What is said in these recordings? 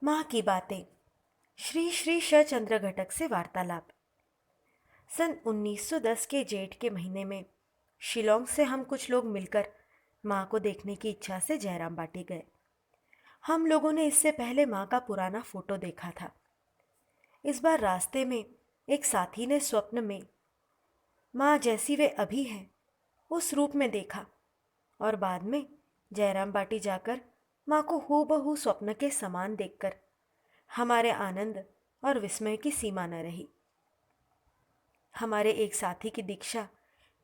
माँ की बातें। श्री श्री शचंद्र घटक से वार्तालाप। सन 1910 के जेठ के महीने में शिलोंग से हम कुछ लोग मिलकर माँ को देखने की इच्छा से जयराम बाटी गए। हम लोगों ने इससे पहले माँ का पुराना फोटो देखा था। इस बार रास्ते में एक साथी ने स्वप्न में माँ जैसी वे अभी हैं उस रूप में देखा और बाद में जयराम बाटी जाकर माँ को हूबहू स्वप्न के समान देखकर हमारे आनंद और विस्मय की सीमा न रही। हमारे एक साथी की दीक्षा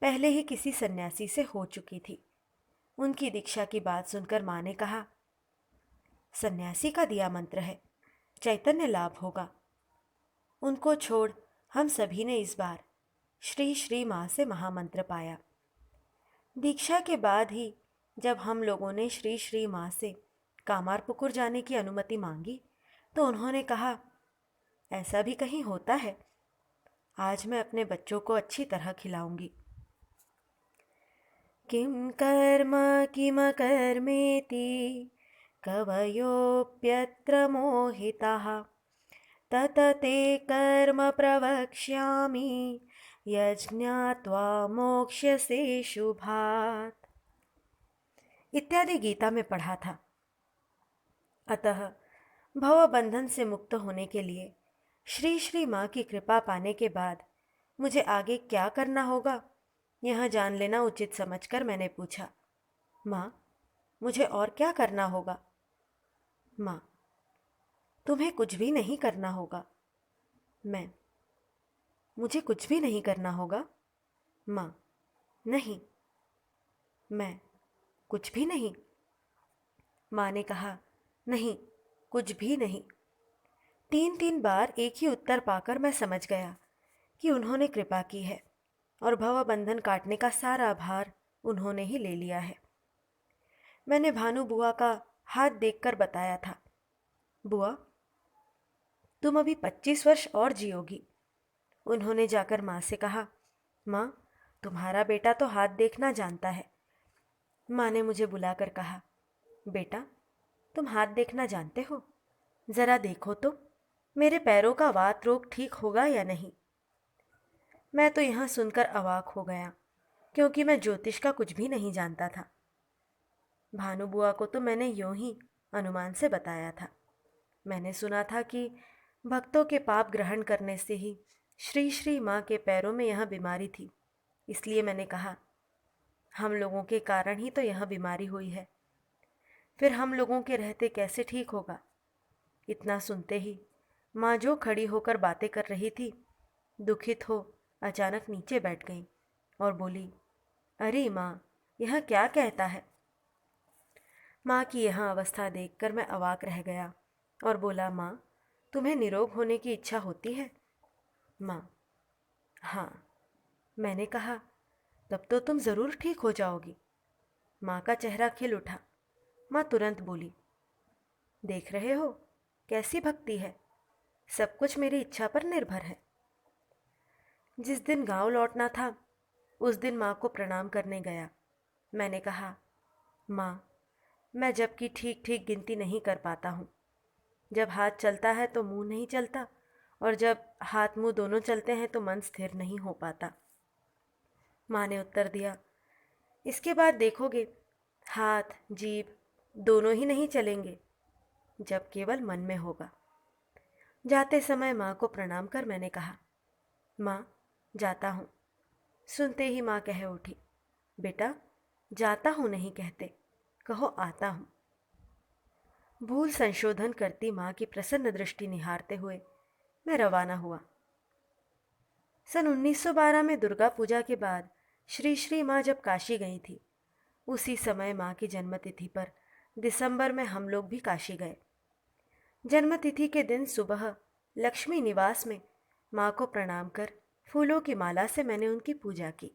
पहले ही किसी सन्यासी से हो चुकी थी। उनकी दीक्षा की बात सुनकर माँ ने कहा, सन्यासी का दिया मंत्र है, चैतन्य लाभ होगा। उनको छोड़ हम सभी ने इस बार श्री श्री माँ से महामंत्र पाया। दीक्षा के बाद ही जब हम लोगों ने श्री श्री माँ से कामारपुकुर जाने की अनुमति मांगी तो उन्होंने कहा, ऐसा भी कहीं होता है? आज मैं अपने बच्चों को अच्छी तरह खिलाऊंगी। किम कर्म किमकर्मेति कवयोऽप्यत्र मोहिताः ततते कर्म प्रवक्ष्यामि यज्ञात्वा मोक्ष्यसे शुभात् इत्यादि गीता में पढ़ा था। अतः भवबंधन से मुक्त होने के लिए श्री श्री माँ की कृपा पाने के बाद मुझे आगे क्या करना होगा यह जान लेना उचित समझकर मैंने पूछा, माँ मुझे और क्या करना होगा? माँ, तुम्हें कुछ भी नहीं करना होगा। मुझे कुछ भी नहीं करना होगा। माँ, नहीं। मैं, कुछ भी नहीं। माँ ने कहा, नहीं, कुछ भी नहीं। 3 बार एक ही उत्तर पाकर मैं समझ गया कि उन्होंने कृपा की है और भवबंधन काटने का सारा भार उन्होंने ही ले लिया है। मैंने भानु बुआ का हाथ देखकर बताया था, बुआ तुम अभी 25 वर्ष और जियोगी। उन्होंने जाकर माँ से कहा, माँ तुम्हारा बेटा तो हाथ देखना जानता है। माँ ने मुझे बुलाकर कहा, बेटा तुम हाथ देखना जानते हो? जरा देखो तो मेरे पैरों का वात रोग ठीक होगा या नहीं। मैं तो यह सुनकर अवाक हो गया क्योंकि मैं ज्योतिष का कुछ भी नहीं जानता था। भानु बुआ को तो मैंने यूं ही अनुमान से बताया था। मैंने सुना था कि भक्तों के पाप ग्रहण करने से ही श्री श्री माँ के पैरों में यह बीमारी थी। इसलिए मैंने कहा, हम लोगों के कारण ही तो यह बीमारी हुई है, फिर हम लोगों के रहते कैसे ठीक होगा? इतना सुनते ही माँ जो खड़ी होकर बातें कर रही थी, दुखित हो अचानक नीचे बैठ गई और बोली, अरे माँ यह क्या कहता है? माँ की यह अवस्था देखकर मैं अवाक रह गया और बोला, माँ तुम्हें निरोग होने की इच्छा होती है? माँ, हाँ। मैंने कहा, तब तो तुम ज़रूर ठीक हो जाओगी। माँ का चेहरा खिल उठा। माँ तुरंत बोली, देख रहे हो कैसी भक्ति है, सब कुछ मेरी इच्छा पर निर्भर है। जिस दिन गांव लौटना था उस दिन माँ को प्रणाम करने गया। मैंने कहा, माँ मैं जबकि ठीक ठीक गिनती नहीं कर पाता हूँ। जब हाथ चलता है तो मुंह नहीं चलता और जब हाथ मुंह दोनों चलते हैं तो मन स्थिर नहीं हो पाता। माँ ने उत्तर दिया, इसके बाद देखोगे हाथ जीभ दोनों ही नहीं चलेंगे जब केवल मन में होगा। जाते समय माँ को प्रणाम कर मैंने कहा, माँ जाता हूँ। सुनते ही माँ कह उठी, बेटा जाता हूँ नहीं कहते, कहो आता हूँ। भूल संशोधन करती माँ की प्रसन्न दृष्टि निहारते हुए मैं रवाना हुआ। सन 1912 में दुर्गा पूजा के बाद श्री श्री माँ जब काशी गई थी, उसी समय माँ की जन्मतिथि पर दिसंबर में हम लोग भी काशी गए। जन्मतिथि के दिन सुबह लक्ष्मी निवास में माँ को प्रणाम कर फूलों की माला से मैंने उनकी पूजा की।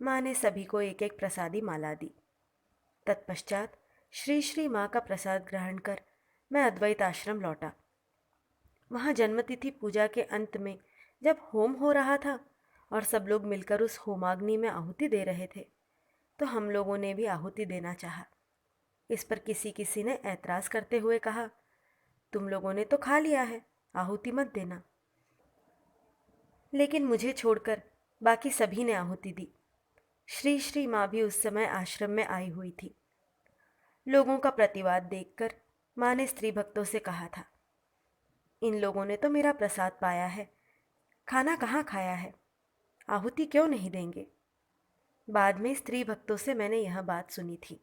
माँ ने सभी को एक एक प्रसादी माला दी। तत्पश्चात श्री श्री माँ का प्रसाद ग्रहण कर मैं अद्वैत आश्रम लौटा। वहाँ जन्मतिथि पूजा के अंत में जब होम हो रहा था और सब लोग मिलकर उस होमाग्नि में आहुति दे रहे थे तो हम लोगों ने भी आहुति देना चाहा। इस पर किसी किसी ने ऐतराज़ करते हुए कहा, तुम लोगों ने तो खा लिया है, आहुति मत देना। लेकिन मुझे छोड़कर बाकी सभी ने आहुति दी। श्री श्री माँ भी उस समय आश्रम में आई हुई थी। लोगों का प्रतिवाद देखकर माँ ने स्त्री भक्तों से कहा था, इन लोगों ने तो मेरा प्रसाद पाया है, खाना कहाँ खाया है, आहुति क्यों नहीं देंगे। बाद में स्त्री भक्तों से मैंने यह बात सुनी थी।